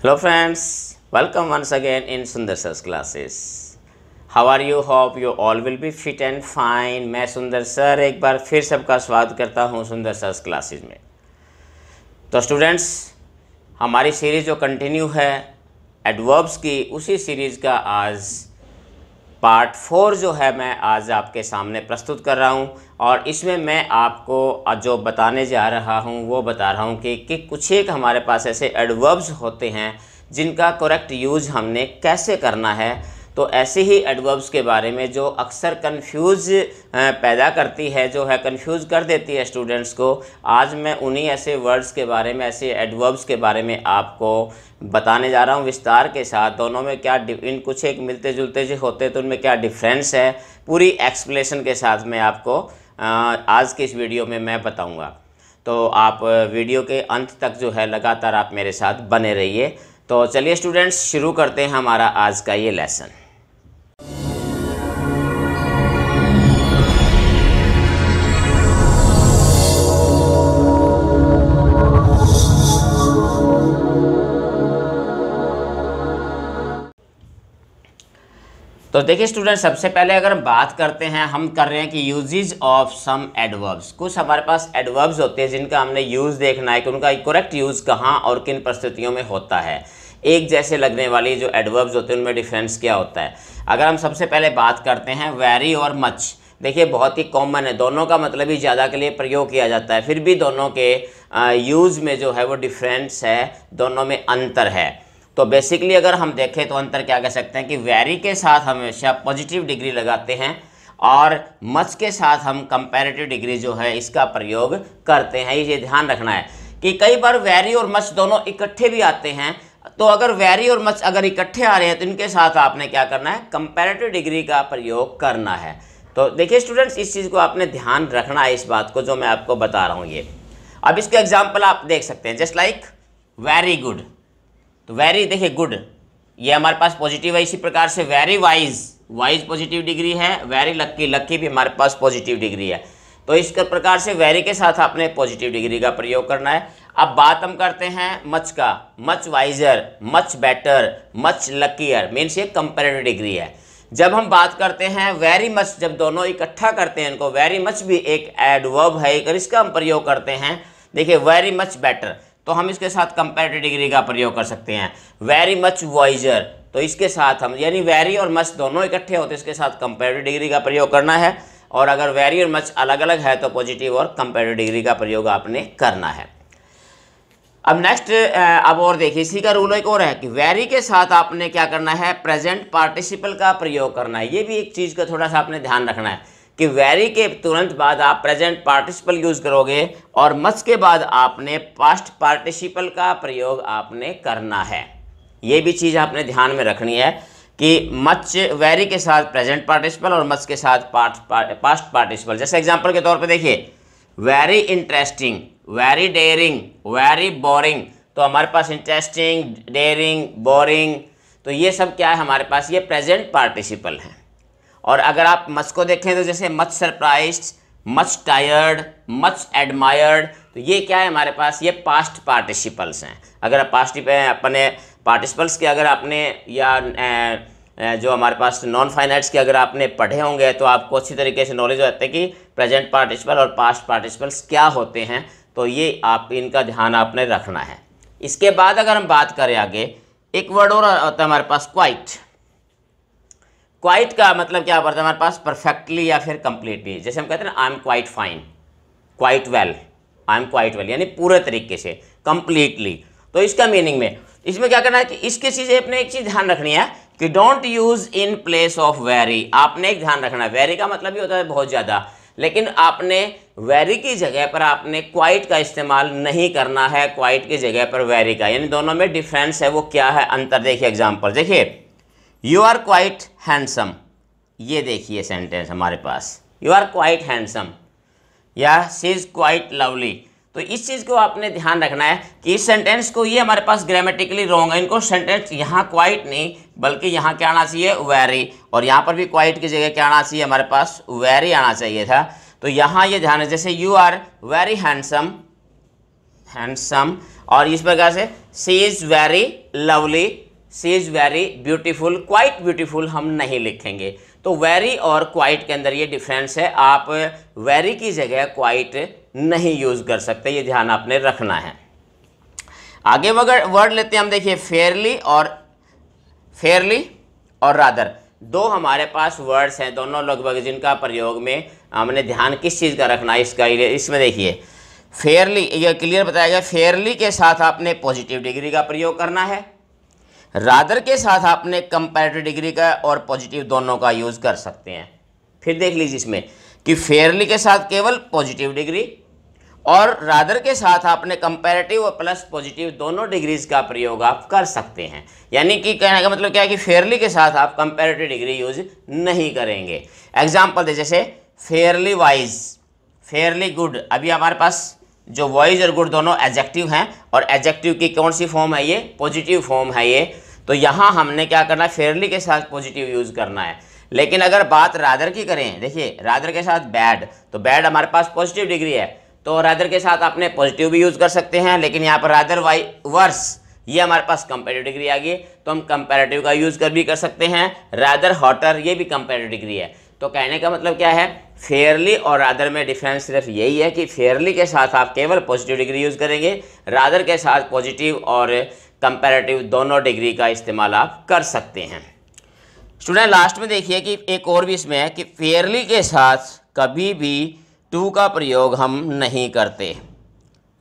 Hello friends, welcome once again in Sundar Sir's classes. How are you? Hope you all will be fit and fine. मैं सुंदर sir एक बार फिर सबका स्वागत करता हूँ सुंदर सर्स क्लासेस में। तो स्टूडेंट्स, हमारी सीरीज़ जो कंटिन्यू है एडवर्ब्स की, उसी सीरीज़ का आज पार्ट 4 जो है मैं आज आपके सामने प्रस्तुत कर रहा हूं। और इसमें मैं आपको जो बताने जा रहा हूं वो बता रहा हूं कि कुछ एक हमारे पास ऐसे एडवर्ब्स होते हैं जिनका करेक्ट यूज़ हमने कैसे करना है। तो ऐसे ही एडवर्ब्स के बारे में जो अक्सर कंफ्यूज पैदा करती है, जो है कंफ्यूज कर देती है स्टूडेंट्स को, आज मैं उन्हीं ऐसे वर्ड्स के बारे में, ऐसे एडवर्ब्स के बारे में आपको बताने जा रहा हूँ विस्तार के साथ। दोनों में क्या इन कुछ एक मिलते जुलते जो होते तो उनमें क्या डिफरेंस है, पूरी एक्सप्लेनेशन के साथ मैं आपको आज के इस वीडियो में मैं बताऊँगा। तो आप वीडियो के अंत तक जो है लगातार आप मेरे साथ बने रहिए। तो चलिए स्टूडेंट्स, शुरू करते हैं हमारा आज का ये लेसन। तो देखिए स्टूडेंट, सबसे पहले अगर हम बात करते हैं, हम कर रहे हैं कि यूजेज ऑफ सम एडवर्ब्स। कुछ हमारे पास एडवर्ब्स होते हैं जिनका हमने यूज़ देखना है कि उनका करेक्ट यूज़ कहाँ और किन परिस्थितियों में होता है। एक जैसे लगने वाली जो एडवर्ब्स होते हैं उनमें डिफरेंस क्या होता है। अगर हम सबसे पहले बात करते हैं वेरी और मच, देखिए बहुत ही कॉमन है, दोनों का मतलब ही ज़्यादा के लिए प्रयोग किया जाता है, फिर भी दोनों के यूज़ में जो है वो डिफरेंस है, दोनों में अंतर है। तो बेसिकली अगर हम देखें तो अंतर क्या कह सकते हैं कि वेरी के साथ हमेशा पॉजिटिव डिग्री लगाते हैं और मच के साथ हम कंपैरेटिव डिग्री जो है इसका प्रयोग करते हैं। ये ध्यान रखना है कि कई बार वेरी और मच दोनों इकट्ठे भी आते हैं। तो अगर वेरी और मच अगर इकट्ठे आ रहे हैं तो इनके साथ आपने क्या करना है, कंपैरेटिव डिग्री का प्रयोग करना है। तो देखिए स्टूडेंट्स, इस चीज़ को आपने ध्यान रखना है, इस बात को जो मैं आपको बता रहा हूँ ये। अब इसका एग्जाम्पल आप देख सकते हैं, जस्ट लाइक वेरी गुड। तो वेरी देखिए गुड, ये हमारे पास पॉजिटिव है। इसी प्रकार से very wise, wise positive degree है। वेरी लक्की, लक्की भी हमारे पास पॉजिटिव डिग्री है। तो इस प्रकार से वेरी के साथ आपने पॉजिटिव डिग्री का प्रयोग करना है। अब बात हम करते हैं मच का, much wiser, much better, much luckier, means ये कंपैरेटिव डिग्री है। जब हम बात करते हैं वेरी मच, जब दोनों इकट्ठा करते हैं इनको, वेरी मच भी एक एडवर्ब है, अगर इसका हम प्रयोग करते हैं, देखिए वेरी मच बेटर, तो हम इसके साथ कंपैरेटिव डिग्री का प्रयोग कर सकते हैं। वेरी मच वाइजर, तो इसके साथ हम, यानी वेरी और मच दोनों इकट्ठे होते हैं, इसके साथ कंपैरेटिव डिग्री का प्रयोग करना है। और अगर वेरी और मच अलग अलग है तो पॉजिटिव और कंपैरेटिव डिग्री का प्रयोग आपने करना है। अब नेक्स्ट, अब और देखिए इसी का रूल एक और है कि वेरी के साथ आपने क्या करना है, प्रेजेंट पार्टिसिपल का प्रयोग करना है। ये भी एक चीज़ का थोड़ा सा आपने ध्यान रखना है कि वेरी के तुरंत बाद आप प्रेजेंट पार्टिसिपल यूज़ करोगे और मच के बाद आपने पास्ट पार्टिसिपल का प्रयोग आपने करना है। ये भी चीज़ आपने ध्यान में रखनी है कि मच, वेरी के साथ प्रेजेंट पार्टिसिपल और मच के साथ पास्ट पार्टिसिपल। जैसे एग्जांपल के तौर पे देखिए, very interesting, very dairying, very boring. तो हमारे पास इंटरेस्टिंग, डेयरिंग, बोरिंग, तो ये सब क्या है हमारे पास, ये प्रेजेंट पार्टिसिपल हैं। और अगर आप मच को देखें तो जैसे much surprised, much tired, much admired, तो ये क्या है हमारे पास, ये पास्ट पार्टिसिपल्स हैं। अगर पास्ट अपने पार्टिसिपल्स के अगर आपने या जो हमारे पास नॉन फाइनाइट्स के अगर आपने पढ़े होंगे तो आपको अच्छी तरीके से नॉलेज हो जाता है कि प्रेजेंट पार्टिसिपल और पास्ट पार्टिसिपल्स क्या होते हैं। तो ये आप इनका ध्यान आपने रखना है। इसके बाद अगर हम बात करें आगे, एक वर्ड और होता है हमारे पास क्वाइट। क्वाइट का मतलब क्या होता है हमारे पास, परफेक्टली या फिर कंप्लीटली। जैसे हम कहते हैं ना, I am quite fine, quite well, I am quite well, यानी पूरे तरीके से, कंप्लीटली। तो इसका मीनिंग में इसमें क्या करना है कि इसकी चीज़ें अपने एक चीज़ ध्यान रखनी है कि don't use in place of very. आपने एक ध्यान रखना है, वेरी का मतलब ही होता है बहुत ज़्यादा, लेकिन आपने वेरी की जगह पर आपने क्वाइट का इस्तेमाल नहीं करना है, क्वाइट की जगह पर वेरी का। यानी दोनों में डिफरेंस है, वो क्या है, अंतर देखिए। एग्जाम्पल देखिए, यू आर क्वाइट हैंडसम, ये देखिए सेंटेंस हमारे पास, यू आर क्वाइट हैंडसम या शी इज़ क्वाइट लवली। तो इस चीज़ को आपने ध्यान रखना है कि इस सेंटेंस को, ये हमारे पास ग्रामेटिकली रॉन्ग है, इनको सेंटेंस यहाँ क्वाइट नहीं बल्कि यहाँ क्या आना चाहिए, वेरी, और यहाँ पर भी क्वाइट की जगह क्या आना चाहिए, हमारे पास वेरी आना चाहिए था। तो यहाँ ये ध्यान है, जैसे you are very handsome, handsome, और इस प्रकार से she is very lovely, she is very beautiful, quite beautiful हम नहीं लिखेंगे। तो वेरी और क्वाइट के अंदर ये डिफरेंस है, आप वेरी की जगह क्वाइट नहीं यूज़ कर सकते, ये ध्यान आपने रखना है। आगे वर्ड लेते हैं हम, देखिए फेयरली और रादर, दो हमारे पास वर्ड्स हैं, दोनों लगभग जिनका प्रयोग में हमने ध्यान किस चीज़ का रखना है इसका, इसमें देखिए फेयरली, ये क्लियर बताया गया, फेयरली के साथ आपने पॉजिटिव डिग्री का प्रयोग करना है, रादर के साथ आपने कंपैरेटिव डिग्री का और पॉजिटिव दोनों का यूज़ कर सकते हैं। फिर देख लीजिए इसमें कि फेयरली के साथ केवल पॉजिटिव डिग्री और रादर के साथ आपने कंपैरेटिव और प्लस पॉजिटिव दोनों डिग्रीज का प्रयोग आप कर सकते हैं। यानी कि कहने का मतलब क्या है कि फेयरली के साथ आप कंपैरेटिव डिग्री यूज नहीं करेंगे। एग्जाम्पल दे, जैसे फेयरली वाइज, फेयरली गुड, अभी हमारे पास जो वाइज और गुड दोनों एडजेक्टिव हैं और एडजेक्टिव की कौन सी फॉर्म है, ये पॉजिटिव फॉर्म है ये, तो यहाँ हमने क्या करना है, फेयरली के साथ पॉजिटिव यूज़ करना है। लेकिन अगर बात रादर की करें, देखिए रादर के साथ बैड, तो बैड हमारे पास पॉजिटिव डिग्री है, तो रादर के साथ आपने पॉजिटिव भी यूज़ कर सकते हैं। लेकिन यहाँ पर रादर वर्स, ये हमारे पास कंपैरेटिव डिग्री आ गई, तो हम कंपैरेटिव का यूज़ भी कर सकते हैं। रादर हॉटर, ये भी कंपैरेटिव डिग्री है। तो कहने का मतलब क्या है, फेयरली और रादर में डिफरेंस सिर्फ यही है कि फेयरली के साथ आप केवल पॉजिटिव डिग्री यूज़ करेंगे, रादर के साथ पॉजिटिव और कंपैरेटिव दोनों डिग्री का इस्तेमाल आप कर सकते हैं। स्टूडेंट लास्ट में देखिए कि एक और भी इसमें है कि फेयरली के साथ कभी भी टू का प्रयोग हम नहीं करते।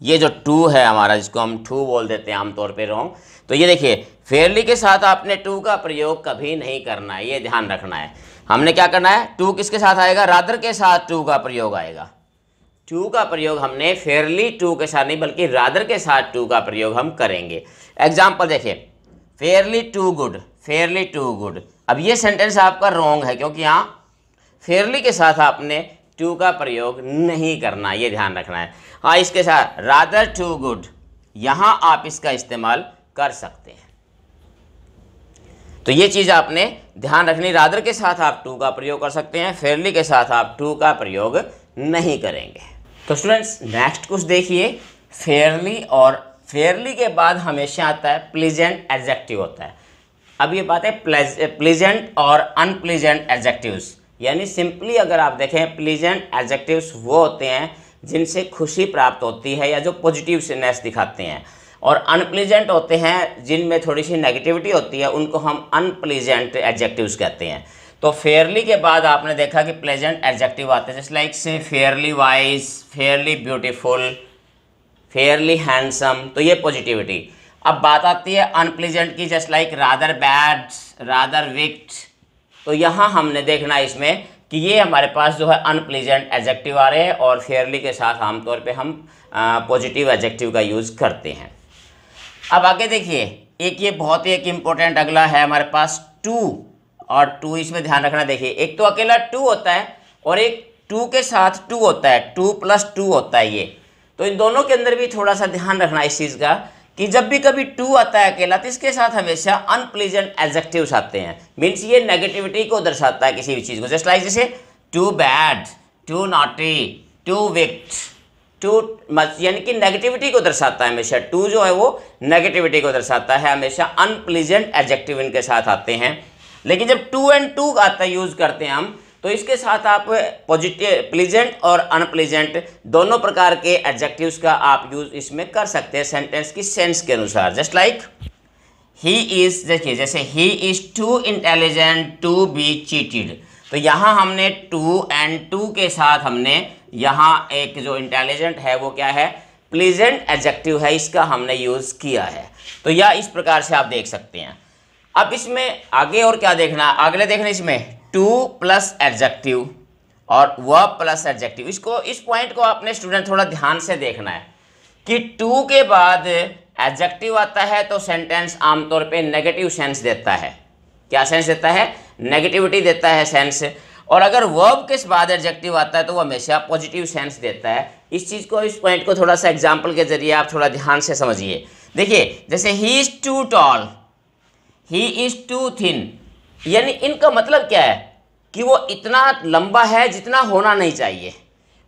ये जो टू है हमारा, जिसको हम टू बोल देते हैं आमतौर पे रॉन्ग, तो ये देखिए फेयरली के साथ आपने टू का प्रयोग कभी नहीं करना है, ये ध्यान रखना है। हमने क्या करना है, टू किसके साथ आएगा, रादर के साथ टू का प्रयोग आएगा। टू का प्रयोग हमने फेयरली टू के साथ नहीं बल्कि रादर के साथ टू का प्रयोग हम करेंगे। एग्जाम्पल देखिए, fairly too good, fairly too good. अब ये सेंटेंस आपका रॉन्ग है क्योंकि यहाँ फेयरली के साथ आपने टू का प्रयोग नहीं करना, ये ध्यान रखना है। हाँ, इसके साथ रादर टू गुड, यहाँ आप इसका इस्तेमाल कर सकते हैं। तो ये चीज़ आपने ध्यान रखनी, रादर के साथ आप टू का प्रयोग कर सकते हैं, फेयरली के साथ आप टू का प्रयोग नहीं करेंगे। तो स्टूडेंट्स नेक्स्ट कुछ देखिए, फेयरली और फेयरली के बाद हमेशा आता है प्लीजेंट एडजेक्टिव होता है। अब ये बात है प्लीजेंट और अनप्लीजेंट एडजेक्टिव्स, यानी सिंपली अगर आप देखें प्लीजेंट एडजेक्टिव्स वो होते हैं जिनसे खुशी प्राप्त होती है या जो पॉजिटिवनेस दिखाते हैं, और अनप्लीजेंट होते हैं जिनमें थोड़ी सी नेगेटिविटी होती है, उनको हम अनप्लीजेंट एडजेक्टिव्स कहते हैं। तो फेयरली के बाद आपने देखा कि प्लेजेंट एडजेक्टिव आते हैं, जैसे like say fairly wise, fairly beautiful, fairly handsome, तो ये पॉजिटिविटी। अब बात आती है अनप्लीजेंट की, just like rather bad, rather wicked, तो यहाँ हमने देखना है इसमें कि ये हमारे पास जो है अनप्लीजेंट एडजेक्टिव आ रहे हैं और फेयरली के साथ आमतौर पे हम पॉजिटिव एडजेक्टिव का यूज़ करते हैं। अब आगे देखिए, एक ये बहुत ही एक इम्पोर्टेंट अगला है हमारे पास टू, और टू इसमें ध्यान रखना। देखिए एक तो अकेला टू होता है और एक टू के साथ टू होता है, टू प्लस टू होता है ये, तो इन दोनों के अंदर भी थोड़ा सा ध्यान रखना इस चीज़ का कि जब भी कभी टू आता है अकेला तो इसके साथ हमेशा अनप्लीजेंट एडजेक्टिव्स आते हैं। मीन्स ये नेगेटिविटी को दर्शाता है किसी भी चीज़ को, जस्ट लाइक जैसे too bad, too naughty, too wicked, too much, यानी कि नेगेटिविटी को दर्शाता है हमेशा। टू जो है वो नेगेटिविटी को दर्शाता है, हमेशा अनप्लीजेंट एडजेक्टिव इनके साथ आते हैं। लेकिन जब टू एंड टू आता है यूज़ करते हैं हम, तो इसके साथ आप पॉजिटिव, प्लीजेंट और अनप्लीजेंट दोनों प्रकार के एडजेक्टिव्स का आप यूज़ इसमें कर सकते हैं सेंटेंस की सेंस के अनुसार। जस्ट लाइक ही इज़, देखिए जैसे he is too intelligent to be cheated, तो यहाँ हमने टू एंड टू के साथ हमने यहाँ एक जो इंटेलिजेंट है वो क्या है, प्लीजेंट एडजेक्टिव है, इसका हमने यूज़ किया है। तो यह इस प्रकार से आप देख सकते हैं। अब इसमें आगे और क्या देखना, अगले देखना इसमें टू प्लस एडजेक्टिव और वर्ब प्लस एडजेक्टिव। इसको, इस पॉइंट को आपने स्टूडेंट थोड़ा ध्यान से देखना है कि टू के बाद एडजेक्टिव आता है तो सेंटेंस आमतौर पे नेगेटिव सेंस देता है। क्या सेंस देता है, नेगेटिविटी देता है सेंस। और अगर वर्ब के बाद एडजेक्टिव आता है तो वो हमेशा पॉजिटिव सेंस देता है। इस चीज़ को, इस पॉइंट को थोड़ा सा एग्जाम्पल के जरिए आप थोड़ा ध्यान से समझिए। देखिए जैसे he is too tall, he is too thin, यानी इनका मतलब क्या है कि वो इतना लंबा है जितना होना नहीं चाहिए,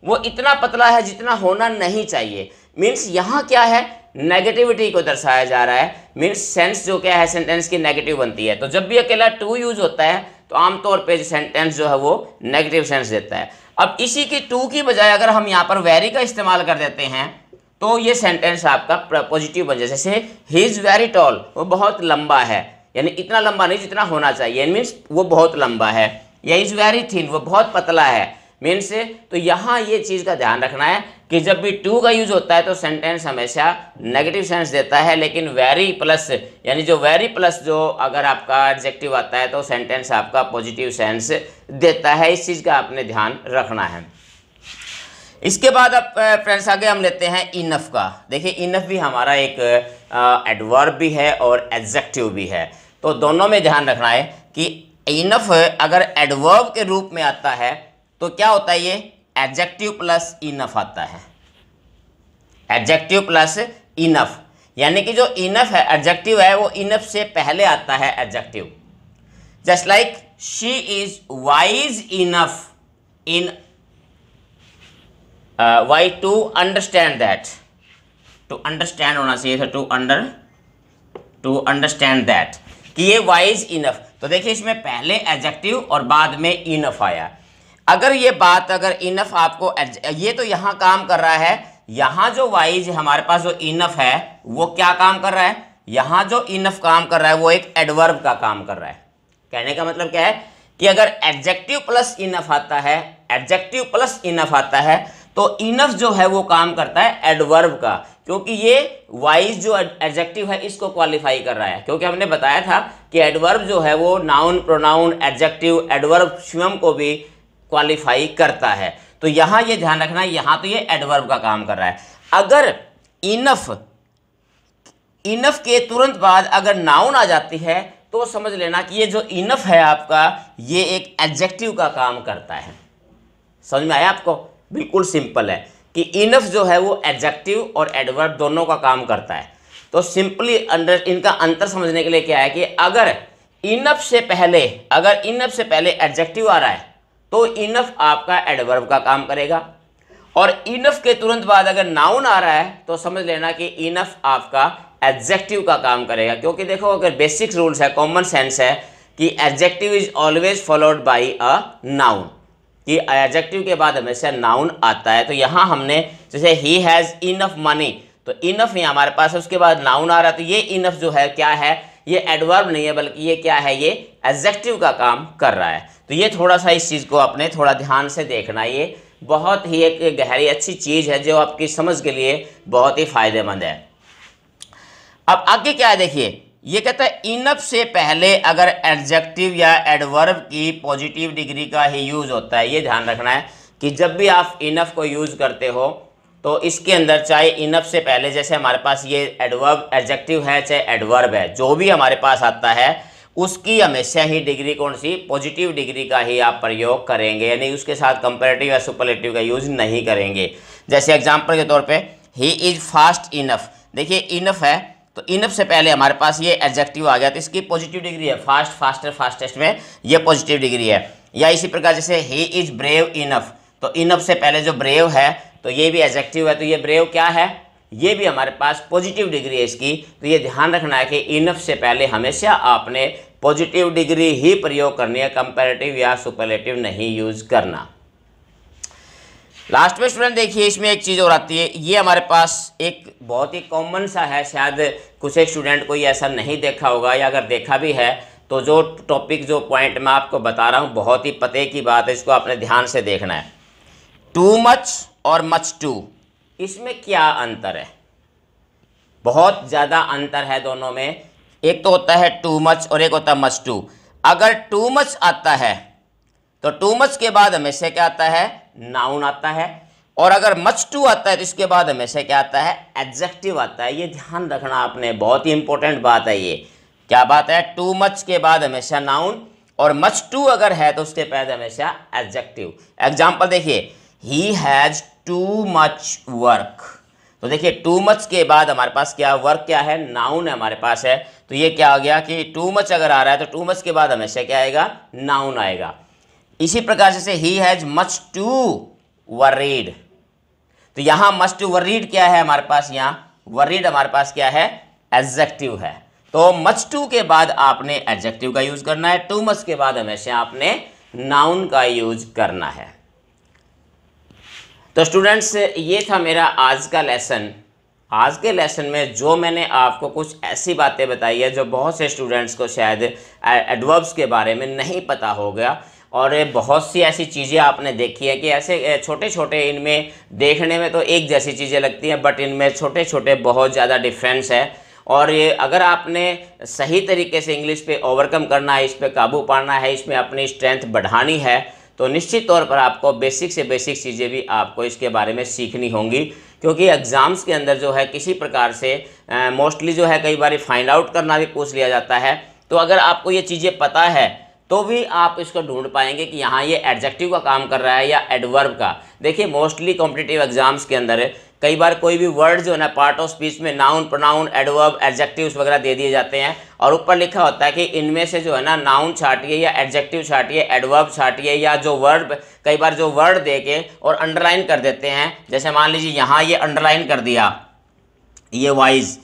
वो इतना पतला है जितना होना नहीं चाहिए। मीन्स यहाँ क्या है, नेगेटिविटी को दर्शाया जा रहा है, मीन्स सेंस जो क्या है सेंटेंस की नेगेटिव बनती है। तो जब भी अकेला टू यूज होता है तो आमतौर पे सेंटेंस जो है वो नेगेटिव सेंस देता है। अब इसी की टू की बजाय अगर हम यहाँ पर वेरी का इस्तेमाल कर देते हैं तो ये सेंटेंस आपका पॉजिटिव बन जाए। जैसे ही इज़ वेरी टॉल, वो बहुत लंबा है, यानी इतना लंबा नहीं जितना होना चाहिए, मीन्स वो बहुत लंबा है। या इज़ वेरी थिन, वो बहुत पतला है, मीन्स। तो यहाँ ये चीज़ का ध्यान रखना है कि जब भी टू का यूज होता है तो सेंटेंस हमेशा नेगेटिव सेंस देता है, लेकिन वेरी प्लस यानी जो वेरी प्लस जो अगर आपका एडजेक्टिव आता है तो सेंटेंस आपका पॉजिटिव सेंस देता है। इस चीज़ का आपने ध्यान रखना है। इसके बाद अब फ्रेंड्स आगे हम लेते हैं इनफ का। देखिए इनफ भी हमारा एक एडवर्ब भी है और एडजेक्टिव भी है, तो दोनों में ध्यान रखना है कि इनफ अगर एडवर्ब के रूप में आता है तो क्या होता है, ये एडजेक्टिव प्लस इनफ आता है। एडजेक्टिव प्लस इनफ, यानी कि जो इनफ है एडजेक्टिव है वो इनफ से पहले आता है adjective. Just like she is wise enough in y to understand that, to understand होना चाहिए था, टू अंडरस्टैंड दैट, कि ये वाइज इनफ। तो देखिए इसमें पहले एडजेक्टिव और बाद में इनफ आया। अगर ये बात अगर इनफ आपको ये तो यहाँ काम कर रहा है, यहाँ जो वाइज हमारे पास जो इनफ है वो क्या काम कर रहा है, यहाँ जो इनफ काम कर रहा है वो एक एडवर्ब का काम कर रहा है। कहने का मतलब क्या है कि अगर एडजेक्टिव प्लस इनफ आता है, एडजेक्टिव प्लस इनफ आता है तो इनफ जो है वो काम करता है एडवर्ब का, क्योंकि ये वाइज जो एडजेक्टिव है इसको क्वालिफाई कर रहा है। क्योंकि हमने बताया था कि एडवर्ब जो है वो नाउन, प्रोनाउन, एडजेक्टिव, एडवर्ब स्वयं को भी क्वालिफाई करता है। तो यहाँ ये ध्यान रखना है, यहाँ तो ये एडवर्ब का काम कर रहा है। अगर इनफ के तुरंत बाद अगर नाउन आ जाती है तो समझ लेना कि ये जो इनफ है आपका ये एक एडजेक्टिव का काम करता है। समझ में आया आपको? बिल्कुल सिंपल है कि इनफ जो है वो एडजेक्टिव और एडवर्ब दोनों का काम करता है। तो सिंपली इनका अंतर समझने के लिए क्या है कि अगर इनफ से पहले एडजेक्टिव आ रहा है तो इनफ आपका एडवर्ब का काम करेगा, और इनफ के तुरंत बाद अगर नाउन आ रहा है तो समझ लेना कि इनफ आपका एडजेक्टिव का काम करेगा। क्योंकि देखो अगर बेसिक रूल्स है, कॉमन सेंस है कि adjective is always followed by a noun, कि एडजेक्टिव के बाद हमेशा नाउन आता है। तो यहाँ हमने जैसे ही हैज़ इनफ मनी, तो इनफ ही हमारे पास है, उसके बाद नाउन आ रहा है, तो ये इनफ जो है क्या है, ये एडवर्ब नहीं है बल्कि ये क्या है, ये एडजेक्टिव का काम कर रहा है। तो ये थोड़ा सा इस चीज़ को अपने थोड़ा ध्यान से देखना, ये बहुत ही एक गहरी अच्छी चीज़ है जो आपकी समझ के लिए बहुत ही फायदेमंद है। अब आगे क्या है देखिए, ये कहता है इनफ से पहले अगर एडजेक्टिव या एडवर्ब की पॉजिटिव डिग्री का ही यूज़ होता है। ये ध्यान रखना है कि जब भी आप इनफ को यूज़ करते हो तो इसके अंदर चाहे इनफ से पहले जैसे हमारे पास ये एडवर्ब एडजेक्टिव है चाहे एडवर्ब है, जो भी हमारे पास आता है उसकी हमेशा ही डिग्री कौन सी, पॉजिटिव डिग्री का ही आप प्रयोग करेंगे, यानी उसके साथ कंपैरेटिव या सुपरलेटिव का यूज़ नहीं करेंगे। जैसे एग्जाम्पल के तौर पे ही इज़ फास्ट इनफ, देखिए इनफ है तो इनफ से पहले हमारे पास ये एडजेक्टिव आ गया तो इसकी पॉजिटिव डिग्री है फास्ट, फास्टर, फास्टेस्ट में ये पॉजिटिव डिग्री है। या इसी प्रकार जैसे ही इज़ ब्रेव इनफ, तो इनफ से पहले जो ब्रेव है तो ये भी एडजेक्टिव है, तो ये ब्रेव क्या है, ये भी हमारे पास पॉजिटिव डिग्री है इसकी। तो ये ध्यान रखना है कि इनफ से पहले हमेशा आपने पॉजिटिव डिग्री ही प्रयोग करनी है, कंपैरेटिव या सुपरलेटिव नहीं यूज़ करना। लास्ट में स्टूडेंट देखिए इसमें एक चीज़ और आती है, ये हमारे पास एक बहुत ही कॉमन सा है, शायद कुछ एक स्टूडेंट कोई ऐसा नहीं देखा होगा, या अगर देखा भी है तो जो टॉपिक जो पॉइंट मैं आपको बता रहा हूँ बहुत ही पते की बात है, इसको आपने ध्यान से देखना है। टू मच और मच टू, इसमें क्या अंतर है? बहुत ज़्यादा अंतर है दोनों में। एक तो होता है टू मच और एक होता है मच टू। अगर टू मच आता है तो टू मच के बाद हमेशा क्या आता है, नाउन आता है, और अगर मच टू आता है तो इसके बाद हमेशा क्या आता है, एडजेक्टिव आता है। ये ध्यान रखना आपने, बहुत ही इंपॉर्टेंट बात है। ये क्या बात है, टू मच के बाद हमेशा नाउन, और मच टू अगर है तो उसके बाद हमेशा एडजेक्टिव। एग्जाम्पल देखिए, he has too much work, तो देखिए टू मच के बाद हमारे पास क्या वर्क क्या है, नाउन है हमारे पास है। तो ये क्या हो गया कि टू मच अगर आ रहा है तो टू मच के बाद हमेशा क्या आएगा, नाउन आएगा। इसी प्रकार से he has much to worried, तो यहाँ मच टू वरीड क्या है हमारे पास, यहाँ वरीड हमारे पास क्या है, एडजेक्टिव है। तो मच टू के बाद आपने एडजेक्टिव का यूज करना है, टू मच के बाद हमेशा आपने नाउन का यूज करना है। तो स्टूडेंट्स ये था मेरा आज का लेसन। आज के लेसन में जो मैंने आपको कुछ ऐसी बातें बताई है जो बहुत से स्टूडेंट्स को शायद एडवर्ब्स के बारे में नहीं पता होगा, और बहुत सी ऐसी चीज़ें आपने देखी है कि ऐसे छोटे छोटे इनमें देखने में तो एक जैसी चीज़ें लगती हैं, बट इनमें छोटे छोटे बहुत ज़्यादा डिफरेंस है। और ये अगर आपने सही तरीके से इंग्लिश पे ओवरकम करना है, इस पे काबू पाना है, इसमें अपनी स्ट्रेंथ बढ़ानी है, तो निश्चित तौर पर आपको बेसिक से बेसिक चीज़ें भी आपको इसके बारे में सीखनी होंगी। क्योंकि एग्ज़ाम्स के अंदर जो है किसी प्रकार से मोस्टली जो है कई बार फाइंड आउट करना भी पूछ लिया जाता है। तो अगर आपको ये चीज़ें पता है तो भी आप इसको ढूंढ पाएंगे कि यहाँ ये एडजेक्टिव का काम कर रहा है या एडवर्ब का। देखिए मोस्टली कॉम्पिटिटिव एग्जाम्स के अंदर कई बार कोई भी वर्ड जो है ना पार्ट ऑफ स्पीच में नाउन, प्रोनाउन, एडवर्ब, एडजेक्टिव्स वगैरह दे दिए जाते हैं, और ऊपर लिखा होता है कि इनमें से जो है ना नाउन छाटिए या एडजेक्टिव छाटिए, एडवर्ब छाटिए, या जो वर्ड कई बार जो वर्ड दे के और अंडरलाइन कर देते हैं। जैसे मान लीजिए यहाँ ये अंडरलाइन कर दिया ये वाइज,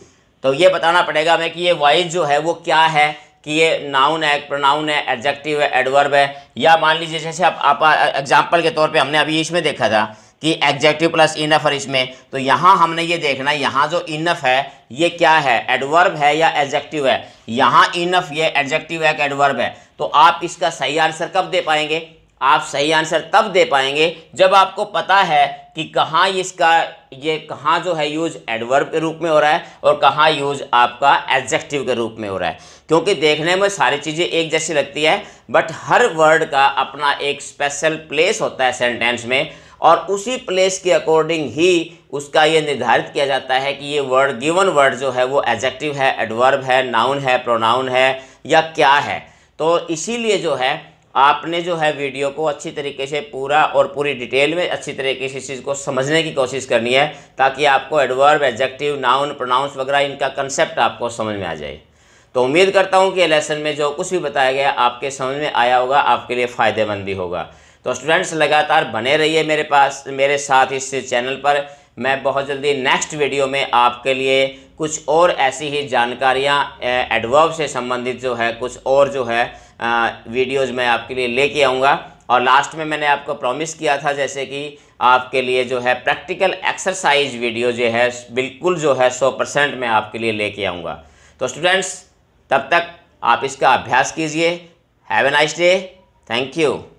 तो ये बताना पड़ेगा हमें कि ये वाइज जो है वो क्या है, कि ये नाउन है, प्रोनाउन है, एडजेक्टिव है, एडवर्ब है। या मान लीजिए जैसे आप एग्जाम्पल के तौर पे हमने अभी इसमें देखा था कि एडजेक्टिव प्लस इनफ है इसमें, तो यहाँ हमने ये देखना है यहाँ जो इनफ है ये क्या है, एडवर्ब है या एडजेक्टिव है। यहाँ इनफ ये एडजेक्टिव है कि एडवर्ब है। तो आप इसका सही आंसर कब दे पाएंगे, आप सही आंसर तब दे पाएंगे जब आपको पता है कि कहाँ इसका ये कहाँ जो है यूज एडवर्ब के रूप में हो रहा है और कहाँ यूज आपका एडजेक्टिव के रूप में हो रहा है। क्योंकि देखने में सारी चीज़ें एक जैसी लगती है, बट हर वर्ड का अपना एक स्पेशल प्लेस होता है सेंटेंस में, और उसी प्लेस के अकॉर्डिंग ही उसका ये निर्धारित किया जाता है कि ये वर्ड गिवन वर्ड जो है वो एडजेक्टिव है, एडवर्ब है, नाउन है, प्रोनाउन है या क्या है। तो इसीलिए जो है आपने जो है वीडियो को अच्छी तरीके से पूरा और पूरी डिटेल में अच्छी तरीके से इस चीज़ को समझने की कोशिश करनी है, ताकि आपको एडवर्ब, एडजेक्टिव, नाउन, प्रोनाउंस वगैरह इनका कंसेप्ट आपको समझ में आ जाए। तो उम्मीद करता हूँ कि लेसन में जो कुछ भी बताया गया आपके समझ में आया होगा, आपके लिए फ़ायदेमंद भी होगा। तो स्टूडेंट्स लगातार बने रहिए मेरे साथ इस चैनल पर। मैं बहुत जल्दी नेक्स्ट वीडियो में आपके लिए कुछ और ऐसी ही जानकारियाँ एडवर्ब से संबंधित जो है कुछ और जो है वीडियोज़ मैं आपके लिए लेके आऊँगा। और लास्ट में मैंने आपको प्रॉमिस किया था जैसे कि आपके लिए जो है प्रैक्टिकल एक्सरसाइज वीडियो जो है बिल्कुल जो है 100% मैं आपके लिए लेके आऊँगा। तो स्टूडेंट्स तब तक आप इसका अभ्यास कीजिए। Have a nice day. Thank you.